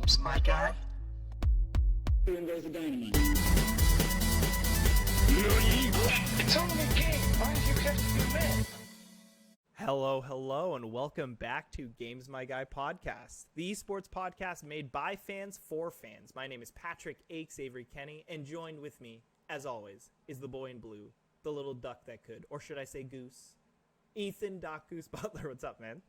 Games, my guy. Here goes the dynamite. It's only a game. Why did you catch the man? Hello, and welcome back to Games My Guy podcast, the esports podcast made by fans for fans. My name is Patrick Aches Avery Kenny, and joined with me, as always, is the boy in blue, the little duck that could, or should I say goose, Ethan Doc Goose Butler. What's up, man?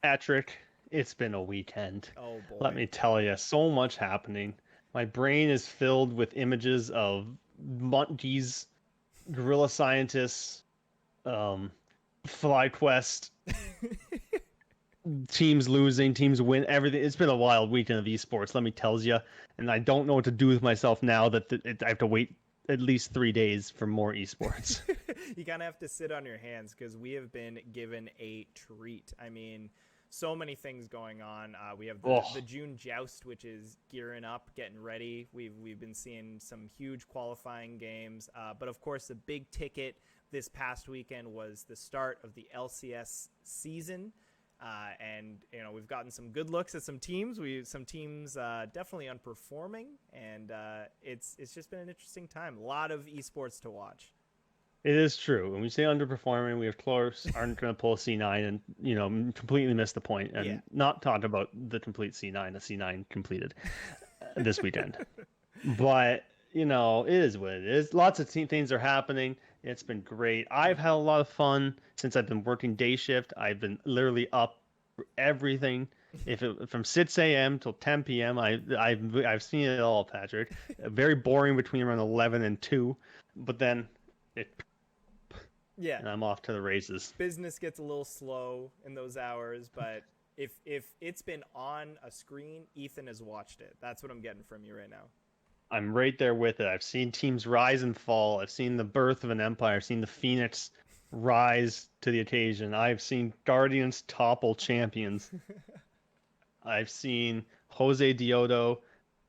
Patrick, it's been a weekend. Oh boy. Let me tell you, so much happening. My brain is filled with images of monkeys, gorilla scientists, FlyQuest, teams losing, teams win, everything. It's been a wild weekend of esports, let me tell you. And I don't know what to do with myself now that I have to wait at least 3 days for more esports. You kind of have to sit on your hands because we have been given a treat. I mean, so many things going on. We have the June Joust, which is gearing up, getting ready. We've been seeing some huge qualifying games. But of course, the big ticket this past weekend was the start of the LCS season. And you know, we've gotten some good looks at some teams. Some teams definitely underperforming, and it's just been an interesting time. A lot of esports to watch. It is true. When we say underperforming, we of course aren't going to pull a C9 and, you know, completely miss the point and not talk about the complete C9, the C9 completed this weekend. But, you know, it is what it is. Lots of things are happening. It's been great. I've had a lot of fun since I've been working day shift. I've been literally up for everything. From 6 a.m. till 10 p.m. I've seen it all, Patrick. Very boring between around 11 and 2, but then and I'm off to the races. Business gets a little slow in those hours, but if it's been on a screen, Ethan has watched it. That's what I'm getting from you right now. I'm right there with it. I've seen teams rise and fall. I've seen the birth of an empire. I've seen the Phoenix rise to the occasion. I've seen Guardians topple champions. I've seen Jose Diodo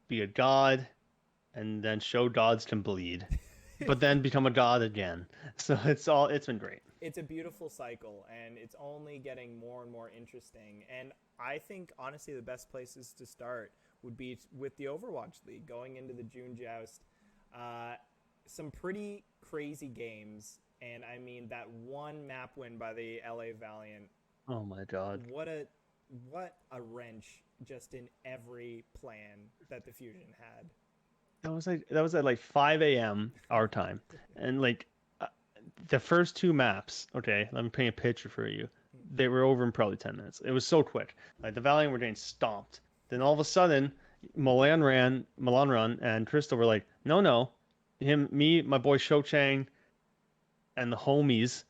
be a god and then show gods can bleed, but then become a god again. So it's been great. It's a beautiful cycle, and it's only getting more and more interesting. And I think, honestly, the best places to start would be with the Overwatch League going into the June Joust. Some pretty crazy games, and I mean that one map win by the LA Valiant. Oh my god! What a wrench just in every plan that the Fusion had. That was at like 5 a.m. our time, and like the first two maps. Okay, let me paint a picture for you. They were over in probably 10 minutes. It was so quick. Like the Valiant were getting stomped. Then all of a sudden, Milanran and Crystal were like, no, me, my boy Shou Chang, and the homies.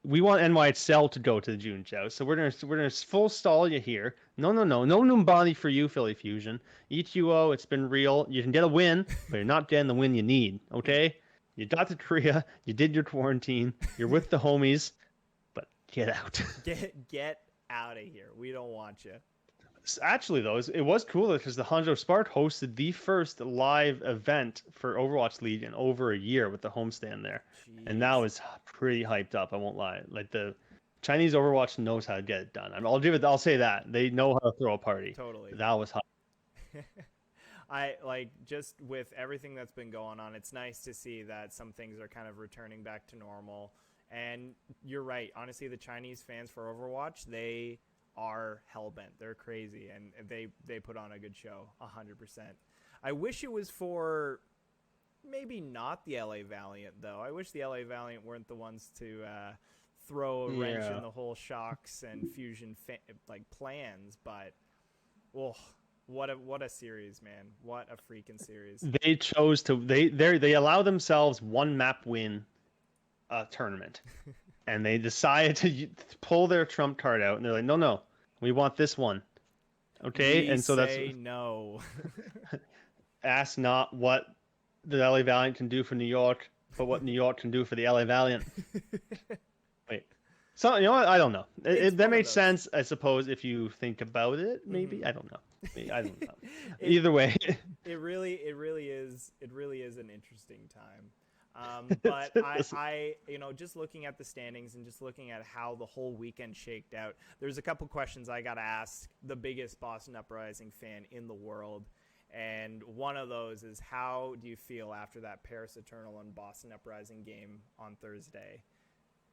We want NYXL to go to the June Joust, so we're gonna full stall you here. No Numbani for you, Philly Fusion. EQO, it's been real. You can get a win, but you're not getting the win you need. Okay, you got to Korea, you did your quarantine, you're with the homies, but get out. Get out of here. We don't want you. Actually, though, it was cool because the Hangzhou Spark hosted the first live event for Overwatch League in over a year with the homestand there. Jeez. And that was pretty hyped up, I won't lie. Like, the Chinese Overwatch knows how to get it done. I mean, I'll say that. They know how to throw a party. Totally. That was hot. I like, just with everything that's been going on, it's nice to see that some things are kind of returning back to normal. And you're right. Honestly, the Chinese fans for Overwatch, they are hellbent. They're crazy, and they put on a good show, 100%. I wish it was for maybe not the LA Valiant, though. I wish the LA Valiant weren't the ones to throw a wrench in the whole Shocks and Fusion plans. But what a series, man! What a freaking series! They chose to they allow themselves one map win tournament. And they decided to pull their trump card out, and they're like, "No, we want this one." Okay, and so that's no. Ask not what the LA Valiant can do for New York, but what New York can do for the LA Valiant. Wait, so you know what? I don't know. That made sense, I suppose, if you think about it. Maybe I don't know. I don't know. Either way, it really is an interesting time. But just looking at the standings and just looking at how the whole weekend shaked out, there's a couple questions I got to ask the biggest Boston Uprising fan in the world. And one of those is, how do you feel after that Paris Eternal and Boston Uprising game on Thursday?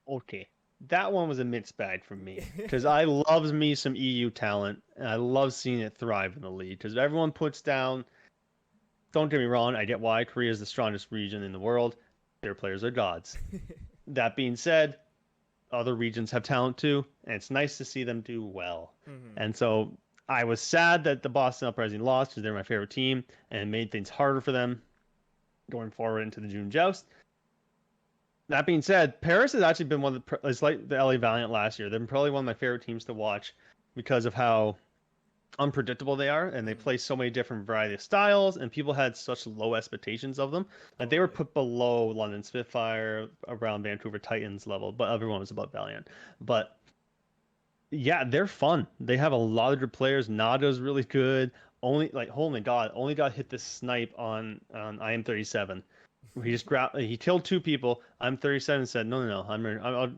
Okay. That one was a mixed bag for me because I love me some EU talent and I love seeing it thrive in the league because everyone puts down. Don't get me wrong, I get why Korea is the strongest region in the world. Their players are gods. That being said, other regions have talent too, and it's nice to see them do well. Mm-hmm. And so I was sad that the Boston Uprising lost because they're my favorite team and it made things harder for them going forward into the June Joust. That being said, Paris has actually been one of the, it's like the LA Valiant last year. They're probably one of my favorite teams to watch because of how unpredictable they are, and they play so many different variety of styles, and people had such low expectations of them. Like they were put below London Spitfire, around Vancouver Titans level, but everyone was above Valiant. But yeah, they're fun. They have a lot of good players. Naga's really good. Only like, oh my god, only got hit this snipe on IM37. He just he killed two people. I'm 37 said, no,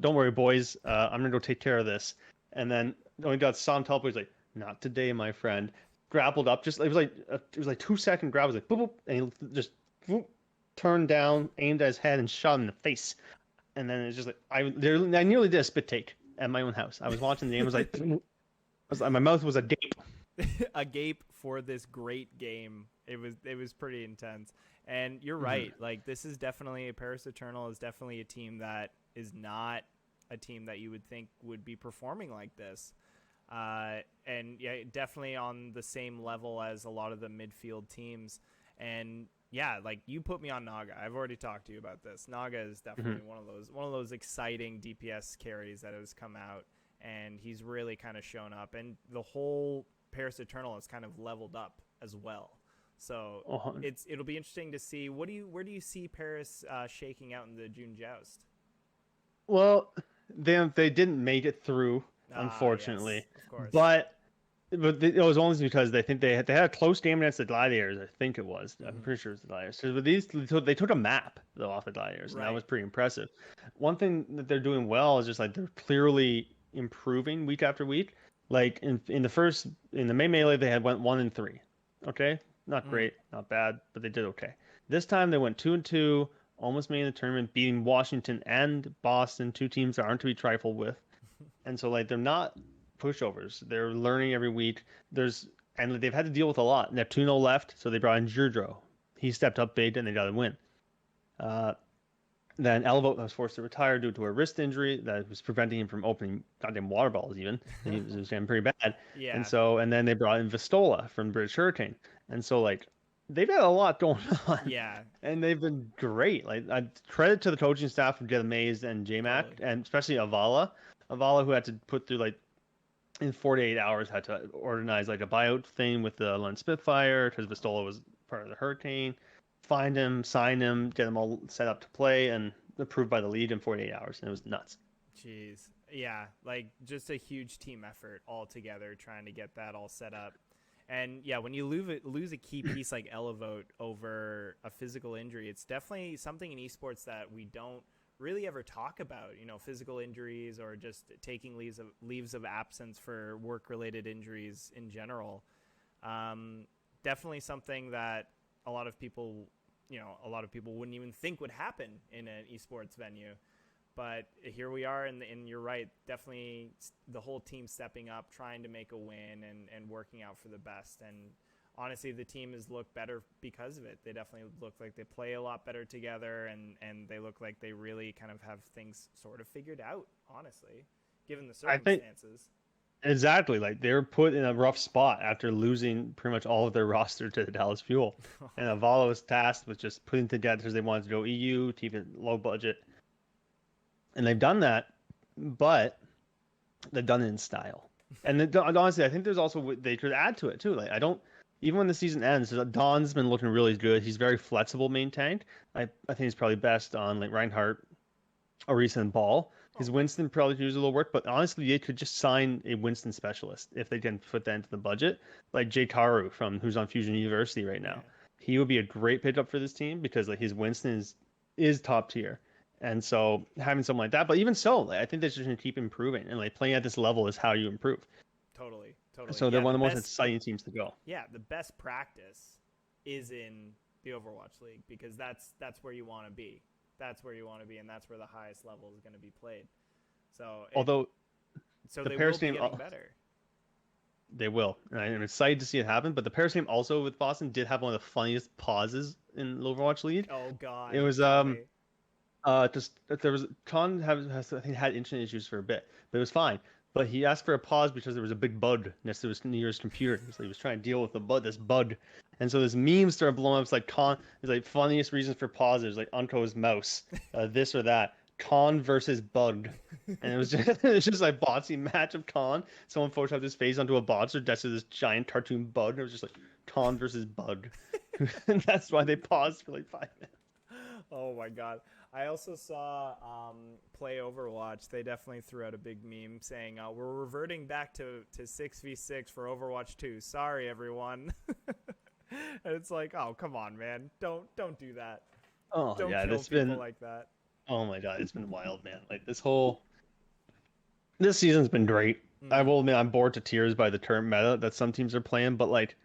don't worry, boys. I'm gonna go take care of this. And then only got Sam teleport. He's like, not today, my friend. Grappled up. It was like 2-second grab. It was like boop, boop, and he just boop, turned down, aimed at his head, and shot him in the face. And then it's just like I nearly did a spit take at my own house. I was watching the game. I was like, my mouth was a gape. A gape for this great game. It was pretty intense. And you're right. Like, this is definitely, Paris Eternal is definitely a team that is not a team that you would think would be performing like this. And yeah, definitely on the same level as a lot of the midfield teams. And yeah, like, you put me on Naga. I've already talked to you about this. Naga is definitely one of those exciting DPS carries that has come out, and he's really kind of shown up. And the whole Paris Eternal has kind of leveled up as well. So it'll be interesting to see where do you see Paris shaking out in the June Joust? Well, they didn't make it through, unfortunately. Yes, of course. But it was only because they think they had a close game against the Gladiators. I think it was. I'm pretty sure it was the Gladiators. So with they took a map though off the Gladiators, and that was pretty impressive. One thing that they're doing well is just like they're clearly improving week after week. Like in the May Melee, they had went 1-3. Okay, not great, not bad, but they did okay. This time they went 2-2, almost made the tournament, beating Washington and Boston, two teams that aren't to be trifled with. And so like they're not pushovers. They're learning every week. And they've had to deal with a lot. Neptuno left, so they brought in Girdro. He stepped up big, and they got a win. Then Elvote was forced to retire due to a wrist injury that was preventing him from opening goddamn water balls even. And he was getting pretty bad. Yeah. And then they brought in Vistola from British Hurricane. And so like they've had a lot going on. Yeah. And they've been great. Like I credit to the coaching staff from Get Amazed and JMac, and especially Avala. Avala, who had to put through like in 48 hours had to organize like a buyout thing with the Lund Spitfire because Vistola was part of the Hurricane. Find him, sign him, get them all set up to play, and approved by the league in 48 hours. And it was nuts. Jeez. Yeah, like just a huge team effort all together trying to get that all set up. And yeah, when you lose a key piece like Elevote over a physical injury, it's definitely something in esports that we don't really ever talk about, physical injuries or just taking leaves of absence for work-related injuries in general. Definitely something that a lot of people wouldn't even think would happen in an esports venue. But here we are, and you're right, definitely the whole team stepping up, trying to make a win and working out for the best. And honestly, the team has looked better because of it. They definitely look like they play a lot better together, and they look like they really kind of have things sort of figured out, honestly, given the circumstances. Exactly. Like they were put in a rough spot after losing pretty much all of their roster to the Dallas Fuel. And Avala was tasked with just putting together because they wanted to go EU, keep it low budget. And they've done that, but they've done it in style. And honestly, I think there's also, they could add to it too. Like even when the season ends, Don's been looking really good. He's very flexible main tank. I think he's probably best on like Reinhardt, Orisa, and Ball. His Winston probably could use a little work, but honestly, they could just sign a Winston specialist if they didn't put that into the budget. Like Jay Karu who's on Fusion University right now. Yeah. He would be a great pickup for this team because like his Winston is is top tier. And so having something like that, but even so, like, I think they're just going to keep improving, and like playing at this level is how you improve. Totally, totally. So they're Yeah, one of the most best, exciting teams to go. yeah, the best practice is in the Overwatch League because that's where you want to be. That's where you want to be, and that's where the highest level is going to be played. So Although so the they Paris will be team, getting better. they will, and I'm excited to see it happen. But the Paris team also with Boston did have one of the funniest pauses in the Overwatch League. Oh God, It was tell me. just there was Con has I think had internet issues for a bit, but it was fine. But he asked for a pause because there was a big bug next to his near his computer. So he was trying to deal with this bug, and so this meme started blowing up. It's like it's like funniest reasons for pauses, like Unco's mouse, this or that. Con versus bug, and it was just it's just like botsy match of Con. Someone photoshopped his face onto a bot, so next to this giant cartoon bug. It was just like Con versus bug, and that's why they paused for like 5 minutes. Oh my God. I also saw Play Overwatch. They definitely threw out a big meme saying, we're reverting back to 6v6 for Overwatch 2. Sorry, everyone. And it's like, oh, come on, man. Don't do that. Oh Don't yeah, kill it's people been like that. oh my god, it's been wild, man. Like this season's been great. Mm. I will admit I'm bored to tears by the current meta that some teams are playing, but like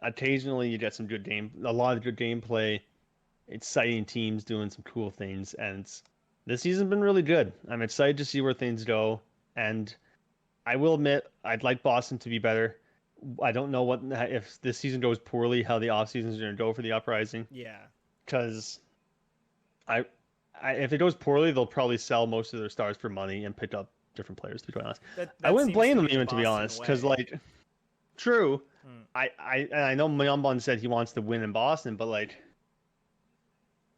occasionally you get some good a lot of good gameplay, exciting teams doing some cool things, and this season's been really good. I'm excited to see where things go, and I will admit I'd like Boston to be better. I don't know what if this season goes poorly, how the off season is going to go for the Uprising, Yeah. because if it goes poorly, they'll probably sell most of their stars for money and pick up different players. To be quite honest, That I wouldn't seems blame to them be the even to be Boston honest, because way. like, true. Mm. I know Myeonbon said he wants to win in Boston, but like,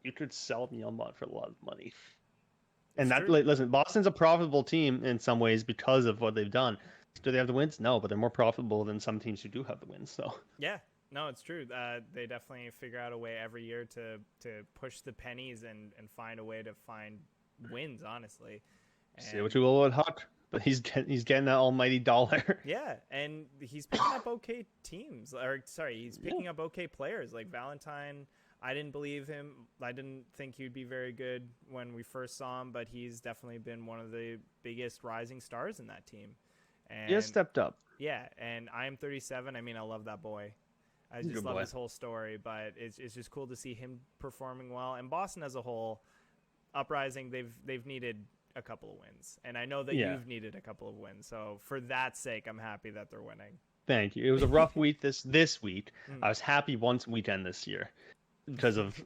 you could sell Myeonbon for a lot of money. And It's that true. like, listen, Boston's a profitable team in some ways because of what they've done. Do they have the wins? No, but they're more profitable than some teams who do have the wins. So Yeah. No, it's true. They definitely figure out a way every year to push the pennies and find a way to find wins, honestly. say what you will about Huck, but he's getting that almighty dollar. Yeah, and he's picking up okay teams. Or sorry, he's picking up okay players like Valentine. I didn't believe him. I didn't think he'd be very good when we first saw him, but he's definitely been one of the biggest rising stars in that team. And He has stepped up. yeah, and I am 37. I mean, I love that boy. I He's a just good love boy. his whole story, but it's just cool to see him performing well. And Boston as a whole, Uprising, they've needed a couple of wins, and I know that Yeah. you've needed a couple of wins. So for that sake, I'm happy that they're winning. Thank you. It was a rough week this week. Mm. I was happy once weekend this year because of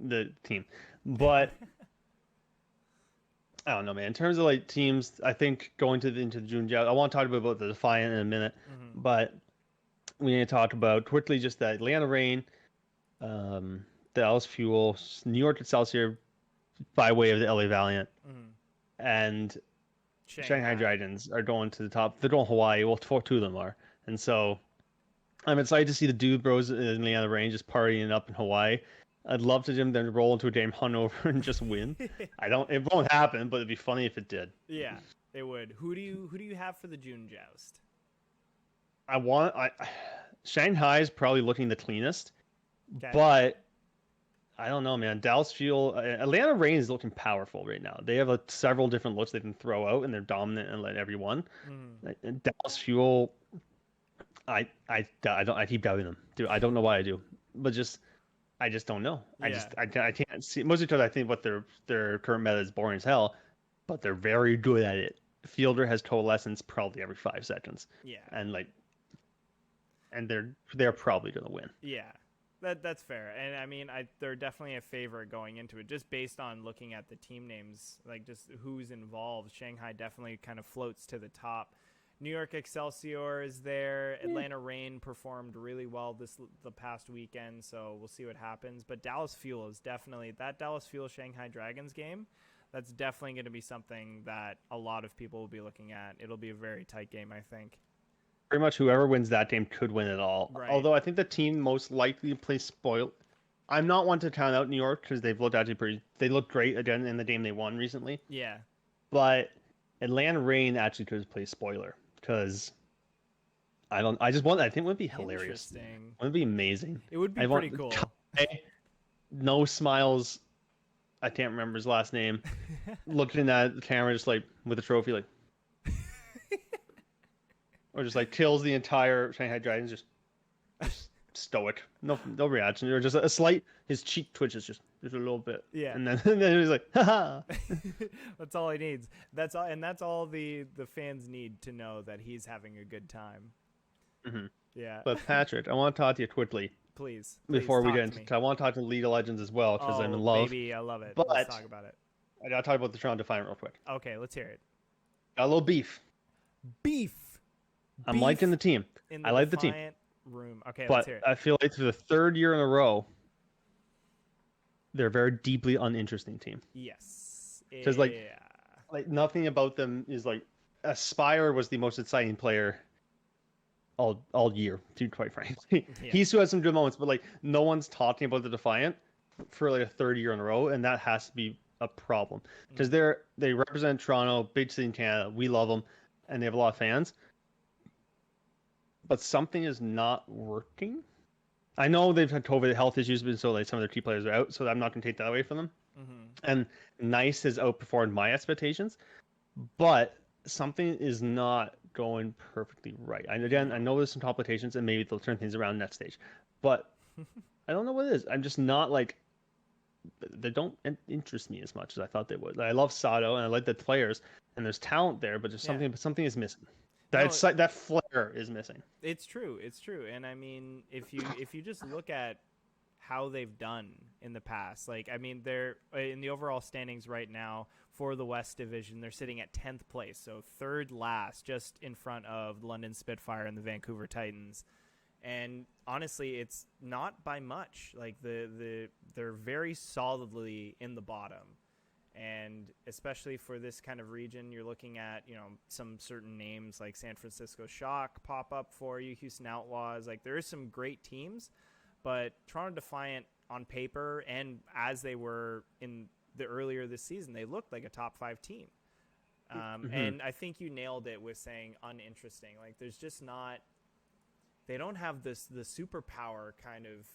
the team, but I don't know, man. In terms of like teams, I think going into the June Joust, I want to talk about the Defiant in a minute, but we need to talk about quickly just the Atlanta Reign, the Dallas Fuel, New York Excelsior by way of the LA Valiant, and Shanghai Dragons are going to the top. They're going Hawaii. Well, two of them are, and so I'm excited to see the Dude Bros in Atlanta Reign just partying up in Hawaii. I'd love to them roll into a game hungover and just win. It won't happen, but it'd be funny if it did. Yeah, it would. Who do you have for the June Joust? Shanghai is probably looking the cleanest, Okay. but I don't know, man. Dallas Fuel, Atlanta Reign is looking powerful right now. They have several different looks they can throw out, and they're dominant and let everyone. And Dallas Fuel, I keep doubting them, dude. I don't know why I do, but I just don't know. Yeah. I can't see, mostly because I think what their current meta is boring as hell, but they're very good at it. Fielder has coalescence probably every 5 seconds. Yeah. And they're probably gonna win. Yeah. That's fair. And I mean, they're definitely a favorite going into it just based on looking at the team names, like just who's involved. Shanghai definitely kind of floats to the top. New York Excelsior is there. Atlanta Reign performed really well the past weekend, so we'll see what happens. But Dallas Fuel is definitely that Dallas Fuel Shanghai Dragons game. That's definitely going to be something that a lot of people will be looking at. It'll be a very tight game, I think. Pretty much whoever wins that game could win it all. Right. Although I think the team most likely to play spoiled. I'm not one to count out New York because they've looked actually they looked great again in the game they won recently. Yeah. But Atlanta Reign actually could play spoiler because I think it would be hilarious. Interesting. It would be amazing. It would be pretty cool. No smiles I can't remember his last name, looking at the camera just like with a trophy, like, or just like kills the entire Shanghai Dragons, just stoic, no reaction, or just a slight, his cheek twitches just a little bit, Yeah. and then he's like, haha. That's all he needs. That's all, and that's all the fans need to know that he's having a good time. Mm-hmm. Yeah. But Patrick, I want to talk to you quickly Please before we talk get to into. me. I want to talk to League of Legends as well because I'm in Oh, love. baby, I love it. But Let's talk about it. I gotta talk about the Toronto Defiant real quick. Okay, let's hear it. Got a little beef. Beef. I'm liking the team. In the I like the team. Defiant room. Okay, But let's hear it. I feel like for the third year in a row, they're a very deeply uninteresting team. Yes. Because like nothing about them is like. Aspire was the most exciting player all year, dude. Quite frankly, Yeah. he still has some good moments, but like no one's talking about the Defiant for like a third year in a row, and that has to be a problem because they represent Toronto, big city in Canada. We love them, and they have a lot of fans. But something is not working. I know they've had COVID health issues, but so like some of their key players are out, so I'm not going to take that away from them. Mm-hmm. And Nice has outperformed my expectations, but something is not going perfectly right. And again, I know there's some complications, and maybe they'll turn things around next stage, but I don't know what it is. I'm just not like they don't interest me as much as I thought they would. I love Sato, and I like the players, and there's talent there, but there's something is missing. That flair is missing. It's true. It's true. And I mean, if you just look at how they've done in the past, like I mean, they're in the overall standings right now for the West Division. They're sitting at 10th place, so third last, just in front of London Spitfire and the Vancouver Titans. And honestly, it's not by much. Like they're very solidly in the bottom. And especially for this kind of region, you're looking at, some certain names like San Francisco Shock pop up for you, Houston Outlaws. Like there is some great teams, but Toronto Defiant on paper and as they were in the earlier this season, they looked like a top 5 team. And I think you nailed it with saying uninteresting. Like there's just not, they don't have the superpower kind of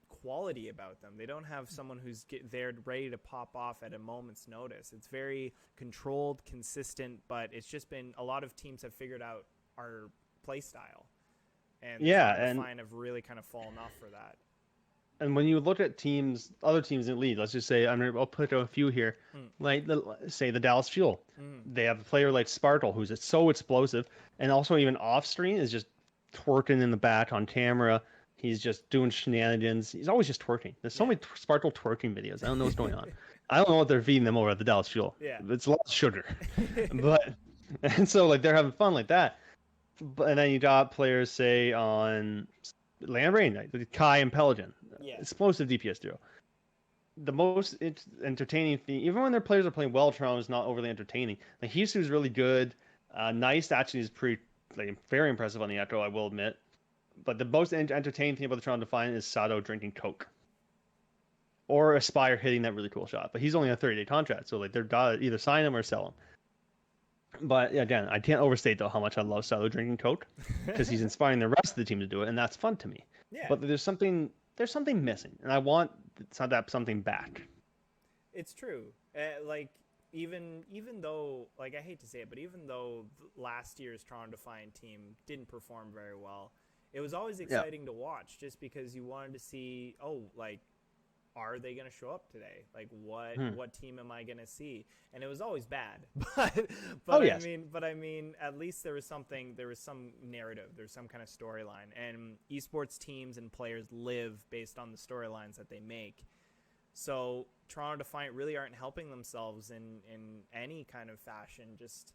quality about them. They don't have someone who's there ready to pop off at a moment's notice. It's very controlled, consistent, but it's just been a lot of teams have figured out our play style. And Defiant have really kind of fallen off for that. And when you look at other teams in the league, let's just say, I'll put a few here, like the Dallas Fuel. They have a player like Sparkle, who's so explosive, and also even off screen is just twerking in the back on camera. He's just doing shenanigans. He's always just twerking. There's so many Sparkle twerking videos. I don't know what's going on. I don't know what they're feeding them over at the Dallas Fuel. Yeah. It's a lot of sugar. And so like they're having fun like that. And then you got players say on Land Rain, like Kai and Pelican. Yeah. Explosive DPS duo. The most entertaining thing, even when their players are playing well, Toronto is not overly entertaining. Like Hisu's really good. Nice actually is pretty very impressive on the Echo, I will admit. But the most entertaining thing about the Toronto Defiant is Sato drinking Coke. Or Aspire hitting that really cool shot. But he's only on a 30-day contract, so like they've got to either sign him or sell him. But again, I can't overstate though how much I love Sato drinking Coke because he's inspiring the rest of the team to do it, and that's fun to me. Yeah. But there's something missing, and I want something back. It's true. Like even though, like I hate to say it, but even though last year's Toronto Defiant team didn't perform very well, it was always exciting to watch just because you wanted to see, are they going to show up today? Like what team am I going to see? And it was always bad, but I mean, at least there was some narrative, there's some kind of storyline, and esports teams and players live based on the storylines that they make. So Toronto Defiant really aren't helping themselves in any kind of fashion, just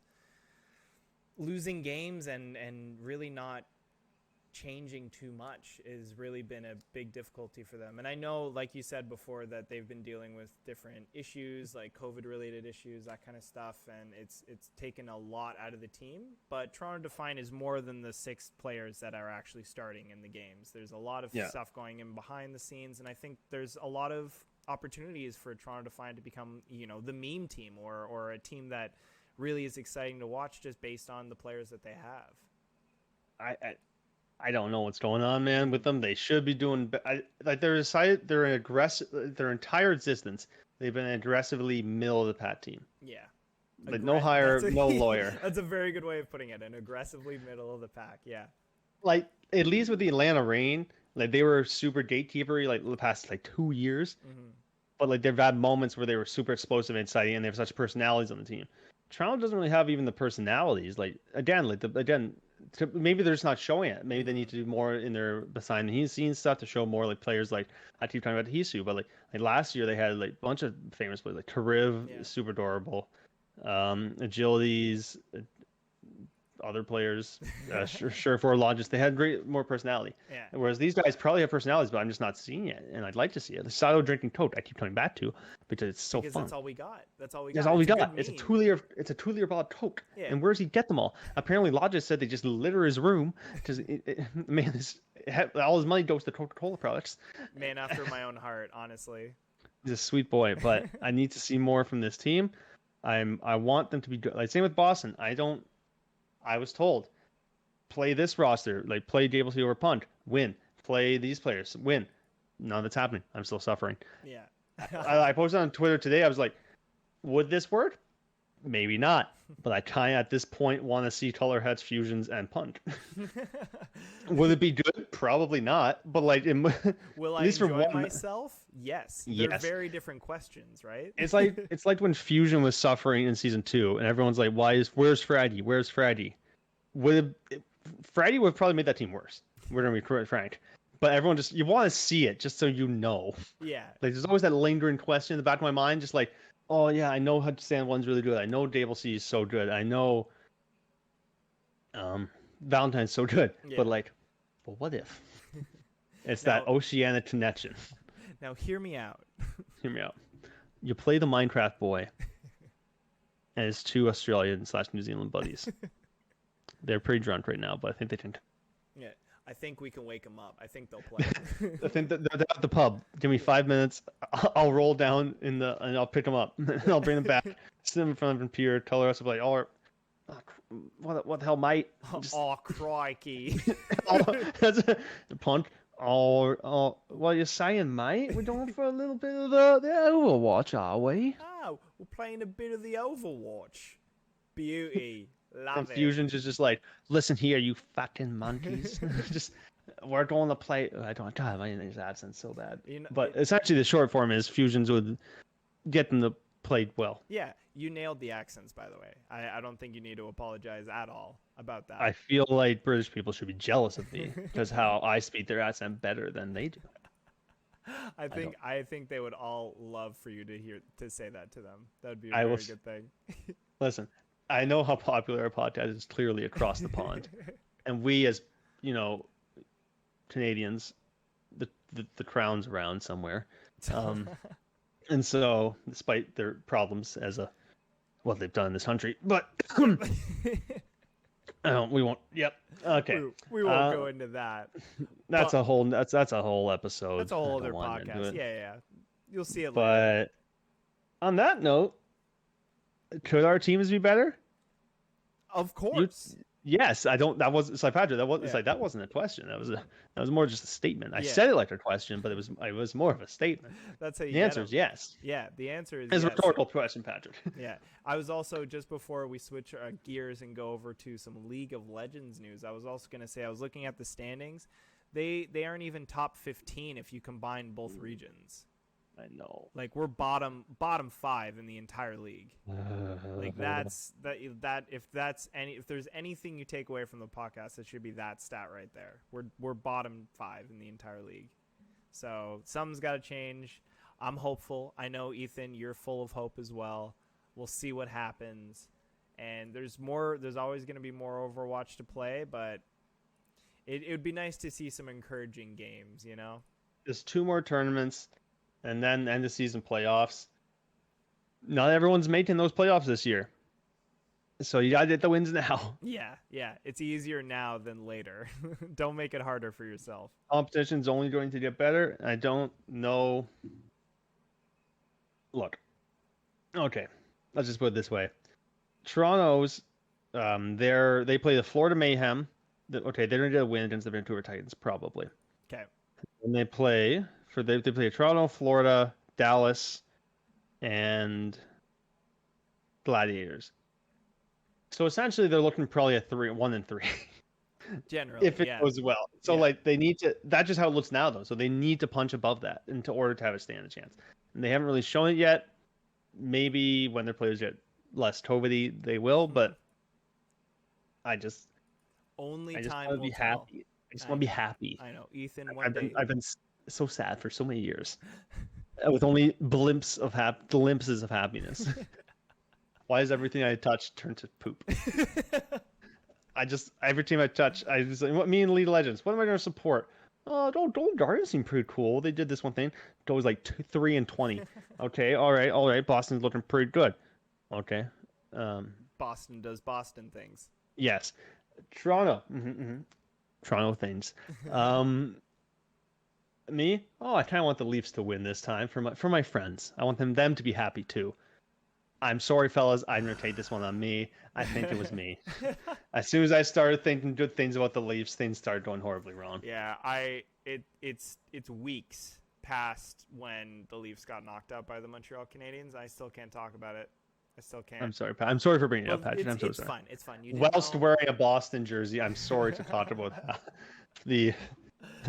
losing games and really not changing too much has really been a big difficulty for them. And I know, like you said before, that they've been dealing with different issues, like COVID related issues, that kind of stuff, and it's taken a lot out of the team. But Toronto Defiant is more than the 6 players that are actually starting in the games. There's a lot of stuff going in behind the scenes, and I think there's a lot of opportunities for Toronto Defiant to become, the meme team or a team that really is exciting to watch just based on the players that they have. I don't know what's going on, man, with them. They should be doing like their entire existence They've been an aggressively middle of the pack team. Yeah. Like no hire, no lawyer. That's a very good way of putting it. An aggressively middle of the pack. Yeah. Like at least with the Atlanta Reign, like they were super gatekeepery like the past like 2 years. Mm-hmm. But like they've had moments where they were super explosive and exciting, and they have such personalities on the team. Toronto doesn't really have even the personalities. Like maybe they're just not showing it. Maybe they need to do more in their behind the scenes stuff to show more like players like I keep talking about Hisu, but like last year they had like a bunch of famous players like Kariv, super adorable, Agilities, other players, sure for launches. They had more personality. Yeah. Whereas these guys probably have personalities, but I'm just not seeing it, and I'd like to see it. The Sato drinking Coke, I keep coming back to because it's so fun. That's all we got. That's all we got. That's all we got. It's a 2-liter bottle of Coke. Yeah. And where does he get them all? Apparently, Lodge said they just litter his room because man, all his money goes to Coca-Cola products. Man after my own heart, honestly. He's a sweet boy, but I need to see more from this team. I want them to be good. Like same with Boston. I was told, play this roster, like play JBC over Punt, win. Play these players, win. None of it's happening. I'm still suffering. Yeah. I posted on Twitter today. I was like, would this work? Maybe not. But I kind of at this point want to see Color Heads, Fusions, and Punt. Would it be good? Probably not. But like, will I enjoy myself? Yes. They're very different questions, right? It's like when Fusion was suffering in season 2, and everyone's like, where's Freddy? Where's Freddy? Freddy would have probably made that team worse. We're gonna be frank. But everyone you want to see it just so you know. Yeah. Like there's always that lingering question in the back of my mind, just like, oh yeah, I know Hudson one's really good. I know Dable C is so good. I know Valentine's so good. Yeah. But like, well, what if? It's that oceanic connection. Now hear me out. Hear me out. You play the Minecraft boy and his 2 Australian/New Zealand buddies. They're pretty drunk right now, but I think they can. Yeah. I think we can wake them up. I think they'll play. I think they're at the pub. Give me 5 minutes. I'll roll down and I'll pick them up. And I'll bring them back. Sit them in front of a computer. Color us. Like, oh, what the hell, mate? Oh, crikey! That's a Punt. Oh, what are you saying, mate? We're going for a little bit of the Overwatch, are we? Oh, we're playing a bit of the Overwatch. Beauty. Love it. Fusion's just like, listen here, you fucking monkeys. We're going to play. I don't. God, my English accent's so bad. But essentially, the short form is Fusions would get them to play well. Yeah, you nailed the accents, by the way. I don't think you need to apologize at all about that. I feel like British people should be jealous of me because how I speak their accent better than they do. I think they would all love for you to say that to them. That would be a very good thing. Listen. I know how popular our podcast is clearly across the pond, and we, as Canadians, the crown's around somewhere, and so despite their problems as what they've done in this country, but we won't. Yep. Okay. We won't go into that. That's a whole. That's a whole episode. That's a whole other podcast. Yeah. You'll see it later. But on that note. Could our teams be better? Of course. Yes, I don't. That was it's like Patrick. That wasn't a question. That was more just a statement. I said it like a question, but it was more of a statement. That's how you. The answer is yes. Yeah, the answer is. It's yes. a rhetorical question, Patrick. Yeah, I was also just before we switch our gears and go over to some League of Legends news. I was also going to say I was looking at the standings. They aren't even top 15 if you combine both regions. I know. Like we're bottom 5 in the entire league. Like if there's anything you take away from the podcast, it should be that stat right there. We're bottom 5 in the entire league. So something's got to change. I'm hopeful. I know Ethan, you're full of hope as well. We'll see what happens. And there's always going to be more Overwatch to play, but it would be nice to see some encouraging games, you know? There's 2 more tournaments. And then end of season playoffs. Not everyone's making those playoffs this year. So you gotta get the wins now. Yeah. It's easier now than later. Don't make it harder for yourself. Competition's only going to get better. I don't know. Look. Okay. Let's just put it this way. Toronto's they play the Florida Mayhem. Okay, they're gonna get a win against the Vancouver Titans, probably. Okay. And they play Toronto, Florida, Dallas, and Gladiators. So essentially, they're looking probably at 1-3 Generally, if it yeah. goes well. So Yeah. like they need to. That's just how it looks now, though. So they need to punch above that in order to have a stand a chance. And they haven't really shown it yet. Maybe when their players get less TOVID, they will. But I just Only I just time want to will be tell. happy. I just I want to be know. happy. I know. Ethan, one day. I've been so sad for so many years with only glimpses of happiness. Why does everything I touch turn to poop? I just every team I touch, I just like, what me and League of Legends. What am I going to support? Oh, don't Guardians seem pretty cool. They did this one thing. It was like 3-20. Okay, all right. Boston's looking pretty good. Okay, Boston does Boston things. yes, Toronto. Toronto things. Me? Oh, I kind of want the Leafs to win this time for my friends. I want them to be happy too. I'm sorry, fellas. I'm gonna take this one on me. I think it was me. As soon as I started thinking good things about the Leafs, things started going horribly wrong. Yeah, it's weeks past when the Leafs got knocked out by the Montreal Canadiens. I still can't talk about it. I still can't. I'm sorry, Pat. I'm sorry for bringing it Well, up, Patrick. I'm so sorry. Fine. It's fine. You didn't Whilst know. wearing a Boston jersey, I'm sorry to talk about the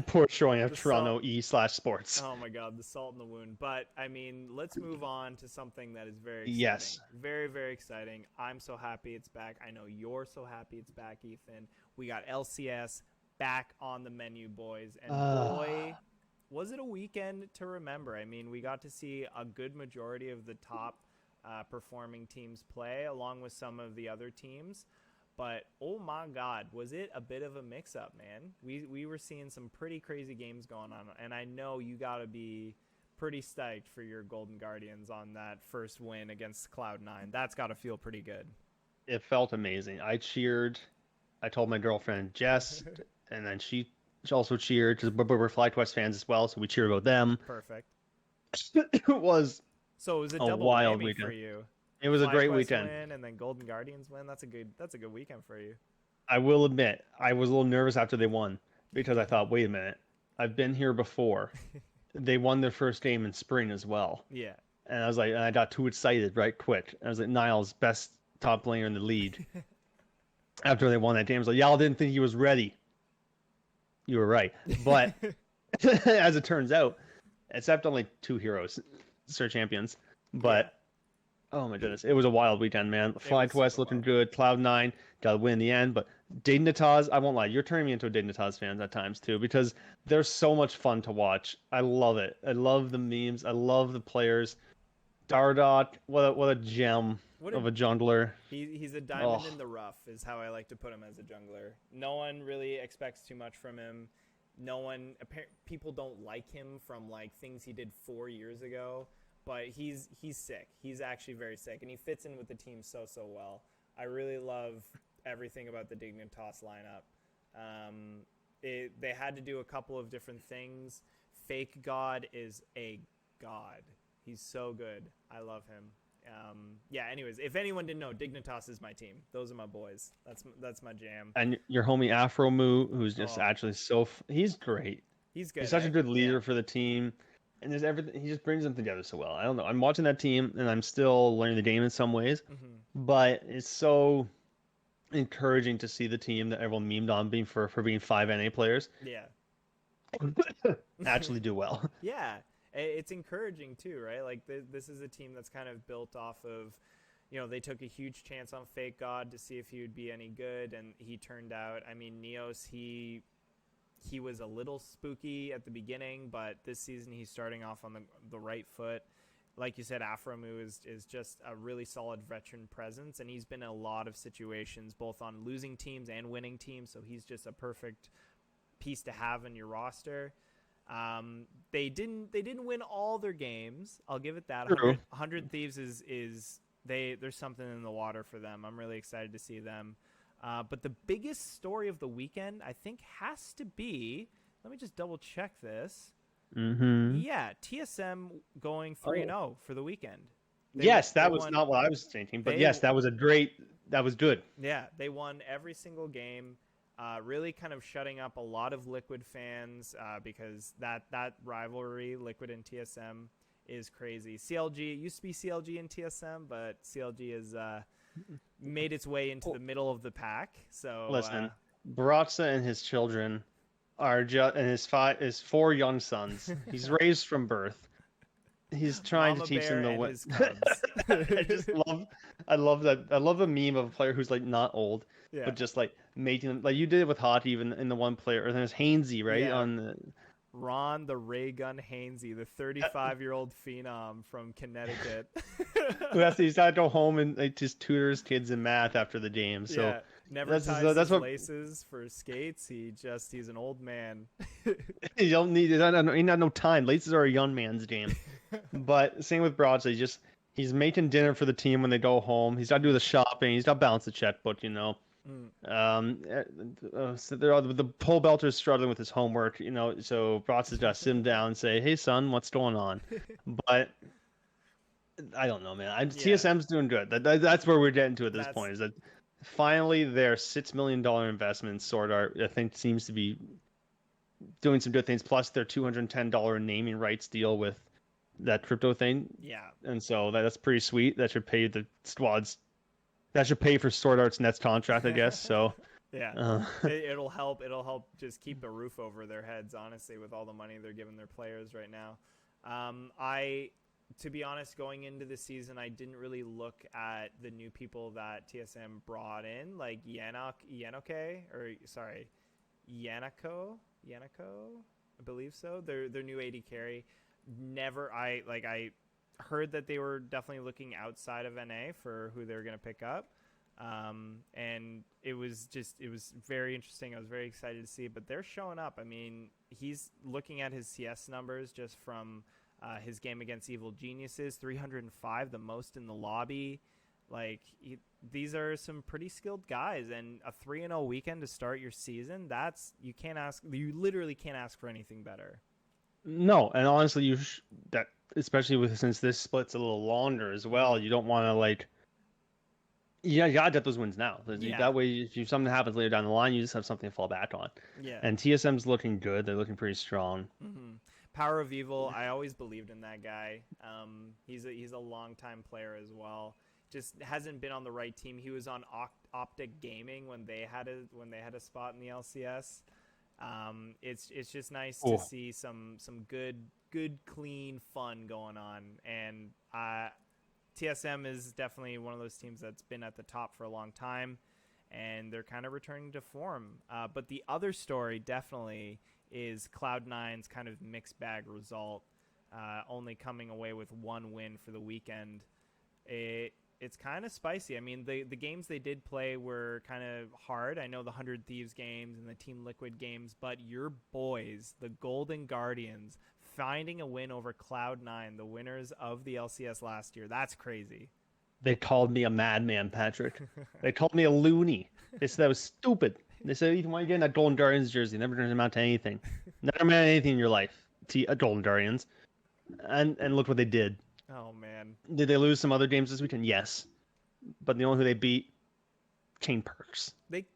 poor showing of The Toronto E/Sports. Oh my God, the salt in the wound. But I mean, let's move on to something that is very exciting. Yes. Very, very exciting. I'm so happy it's back. I know you're so happy it's back, Ethan. We got LCS back on the menu, boys. And boy, was it a weekend to remember. I mean, we got to see a good majority of the top performing teams play, along with some of the other teams. But oh my God, was it a bit of a mix-up, man? We were seeing some pretty crazy games going on, and I know you got to be pretty stoked for your Golden Guardians on that first win against Cloud9. That's got to feel pretty good. It felt amazing. I cheered. I told my girlfriend Jess, and then she also cheered because we're FlyQuest fans as well, so we cheer about them. Perfect. It was So it was a a double wild whammy weekend. for you. It was a great FlyQuest weekend. win and then Golden Guardians win. That's a good weekend for you. I will admit, I was a little nervous after they won because I thought, wait a minute, I've been here before. They won their first game in spring as well. Yeah. And I was like, and I got too excited right quick. I was like, Niles, best top player in the league. After they won that game, I was like, y'all didn't think he was ready. You were right. But as it turns out, except only 2 heroes, Sir Champions. But oh my goodness, it was a wild weekend, man. FlyQuest looking good. Cloud9 got to win in the end, but Dignitas, I won't lie, you're turning me into a Dignitas fan at times too because they're so much fun to watch. I love it. I love the memes. I love the players. Dardoch, what a gem of a jungler. He's a diamond in the rough is how I like to put him as a jungler. No one really expects too much from him. People don't like him from like things he did 4 years ago. But he's sick. He's actually very sick, and he fits in with the team so well. I really love everything about the Dignitas lineup. They had to do a couple of different things. Fake God is a god. He's so good. I love him. Yeah. Anyways, if anyone didn't know, Dignitas is my team. Those are my boys. That's my jam. And your homie Afro Moo, who's just actually he's great. He's good. He's such a good leader for the team. And there's everything. He just brings them together so well. I don't know. I'm watching that team, and I'm still learning the game in some ways. But it's so encouraging to see the team that everyone memed on being for being 5 NA players. Yeah. Actually do well. Yeah. It's encouraging too, right? Like this is a team that's kind of built off of, they took a huge chance on Fake God to see if he would be any good, and he turned out. I mean, Neos, he was a little spooky at the beginning, but this season he's starting off on the right foot. Like you said, Afromu is just a really solid veteran presence, and he's been in a lot of situations, both on losing teams and winning teams, so he's just a perfect piece to have in your roster. They didn't win all their games. I'll give it that. 100 Thieves there's something in the water for them. I'm really excited to see them. But the biggest story of the weekend, I think, has to be, let me just double check this. Yeah, TSM going 3-0 for the weekend. That was not what I was thinking, but that was good. Yeah, they won every single game, really kind of shutting up a lot of Liquid fans because that rivalry, Liquid and TSM, is crazy. CLG, it used to be CLG and TSM, but CLG has made its way into the middle of the pack. So Listen, Baratza and his children are just, and his 4 young sons. He's raised from birth. He's trying Mama to teach them Bear the and way. his cubs. I love that. I love a meme of a player who's like not old, Yeah. but just like making them like you did it with Hockey, even in the one player. Or there's Hainsey, right? Yeah. On the Ron the Ray Gun Hainsey, the 35-year-old phenom from Connecticut. he's got to go home and like just tutor his kids in math after the game. So Yeah, never that's ties that's his what laces for skates. He's an old man. you don't need. He not no time. Laces are a young man's game. But same with Broadside. He's making dinner for the team when they go home. He's got to do the shopping. He's got to balance the checkbook, you know. So the pole belter is struggling with his homework, you know. So Broads has got to sit him down and say, "Hey, son, what's going on?" But I don't know, man. TSM's doing good. That's where we're getting to at this point. Is that finally their $6 million investment in Sword Art, I think, seems to be doing some good things. Plus their $210 naming rights deal with that crypto thing. Yeah. And so that's pretty sweet. That should pay the squads. That should pay for Sword Art's next contract, I guess. So yeah, it'll help. It'll help just keep a roof over their heads, honestly, with all the money they're giving their players right now. To be honest, going into the season, I didn't really look at the new people that TSM brought in, like Yanako, I believe so. Their new AD carry. I heard that they were definitely looking outside of NA for who they were going to pick up. And it was very interesting. I was very excited to see it, but they're showing up. I mean, he's looking at his CS numbers just from his game against Evil Geniuses, 305, the most in the lobby. These are some pretty skilled guys, and a 3-0 weekend to start your season. You literally can't ask for anything better. No, and honestly, especially since this split's a little longer as well, you don't want to you gotta get those wins now. Yeah. That way, if something happens later down the line, you just have something to fall back on. Yeah. And TSM's looking good. They're looking pretty strong. Mm-hmm. Power of Evil, I always believed in that guy. He's a long-time player as well. Just hasn't been on the right team. He was on Optic Gaming when they had a spot in the LCS. It's just nice to see some good clean fun going on, and TSM is definitely one of those teams that's been at the top for a long time, and they're kind of returning to form. But the other story definitely is Cloud9's kind of mixed bag result, only coming away with one win for the weekend. It's kind of spicy. I mean, the games they did play were kind of hard. I know the 100 Thieves games and the Team Liquid games, but your boys, the Golden Guardians, finding a win over Cloud9, the winners of the LCS last year, that's crazy. They called me a madman, Patrick. They called me a loony. They said I was stupid. They said, Ethan, why are you getting that Golden Guardians jersey? Never turns amount to anything. Never meant anything in your life. Golden Guardians. And look what they did. Oh, man. Did they lose some other games this weekend? Yes. But the only who they beat, Chain Perks. They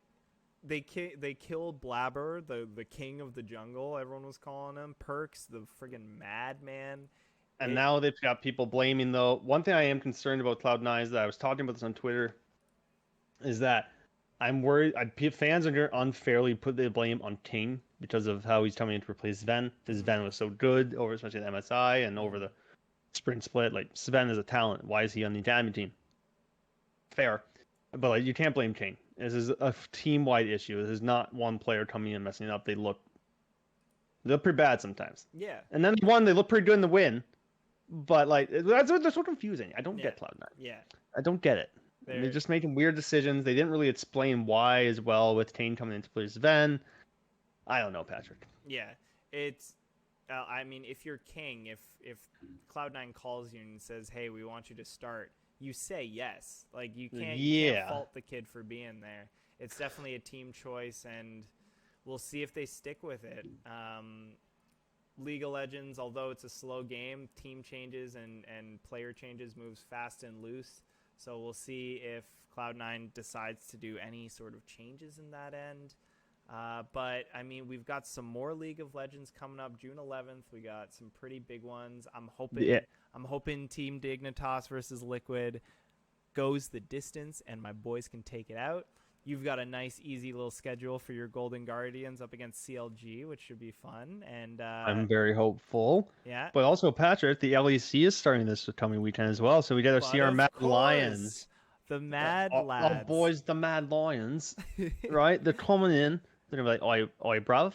killed Blabber, the king of the jungle, everyone was calling him. Perks, the friggin' madman. And now they've got people blaming, though. One thing I am concerned about Cloud9 is that I was talking about this on Twitter, is that I'm worried fans are going to unfairly put the blame on King because of how he's coming in to replace Sven. Because Sven was so good, over especially the MSI and over the spring split. Sven is a talent. Why is he on the academy team? Fair. But you can't blame King. This is a team-wide issue. This is not one player coming in and messing it up. They look pretty bad sometimes. Yeah. And then they look pretty good in the win. But that's so confusing. I don't get Cloud9. Yeah. I don't get it. They're just making weird decisions. They didn't really explain why as well with Kane coming into play Sven. I don't know, Patrick. Yeah. It's I mean, if you're King, if Cloud9 calls you and says, "Hey, we want you to start," you say yes. You can't fault the kid for being there. It's definitely a team choice, and we'll see if they stick with it. League of Legends, although it's a slow game, team changes and player changes moves fast and loose. So we'll see if Cloud9 decides to do any sort of changes in that end. But I mean, we've got some more League of Legends coming up June 11th. We got some pretty big ones. I'm hoping Team Dignitas versus Liquid goes the distance and my boys can take it out. You've got a nice, easy little schedule for your Golden Guardians up against CLG, which should be fun. And I'm very hopeful. yeah. But also, Patrick, the LEC is starting this coming weekend as well, so we got to see our Mad Lions. The Mad Our Lads. boys, the Mad Lions, right? They're coming in. They're going to be like, oi, bruv.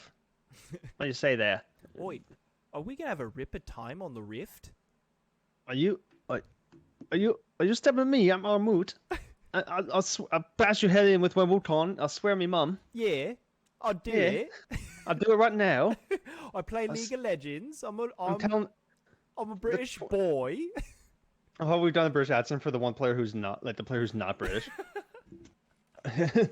What do you say there? Oi, are we going to have a ripper time on the Rift? Are you stepping at me? I'm our moot. I'll bash your head in with my Wukong. I'll swear me mum. Yeah, I'll do it. I'll do it right now. I play League of Legends. I'm telling... a British boy. How have we done a British accent for the one player who's not, like the player who's not British? I'm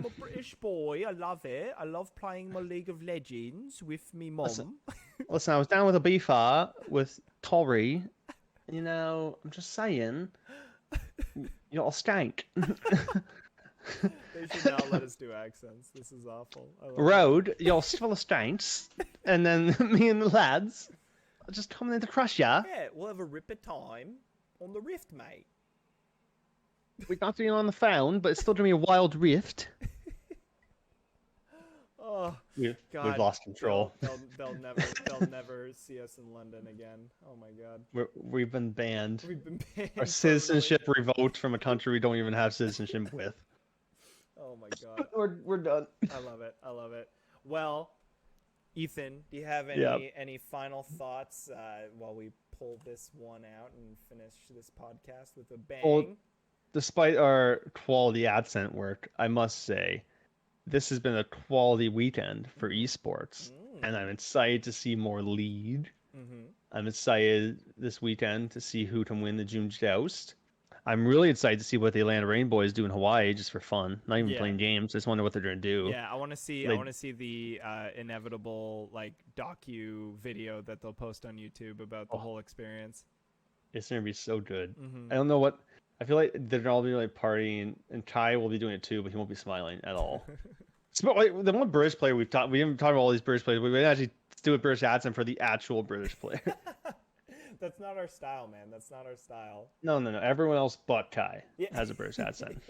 a British boy. I love it. I love playing my League of Legends with me mum. Listen, I was down with a beefer with Tori. You know, I'm just saying. You're a skank. They should not let us do accents. This is awful. Road, you're full of skanks. And then me and the lads are just coming in to crush ya. Yeah, we'll have a ripper time on the Rift, mate. We're not doing it on the phone, but it's still going to be a wild rift. Oh, We've God. lost control. They'll never see us in London again. Oh my God. We've been banned. We've been banned. Our citizenship revoked from a country we don't even have citizenship with. Oh my God. We're done. I love it. Well, Ethan, do you have any final thoughts while we pull this one out and finish this podcast with a bang? Well, despite our quality accent work, I must say, this has been a quality weekend for esports, and I'm excited to see more lead. Mm-hmm. I'm excited this weekend to see who can win the June Joust. I'm really excited to see what the Atlanta Rain Boys do in Hawaii just for fun. Not even playing games. I just wonder what they're going to do. Yeah, I want to see. I want to see the inevitable docu video that they'll post on YouTube about the whole experience. It's going to be so good. Mm-hmm. I don't know what. I feel like they're all be partying, and Kai will be doing it too, but he won't be smiling at all. The one British player we haven't talked about all these British players. We would actually do a British accent for the actual British player. That's not our style, man. That's not our style. No. Everyone else but Kai has a British accent.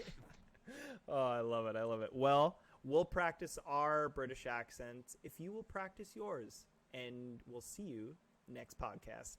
Oh, I love it. Well, we'll practice our British accent if you will practice yours, and we'll see you next podcast.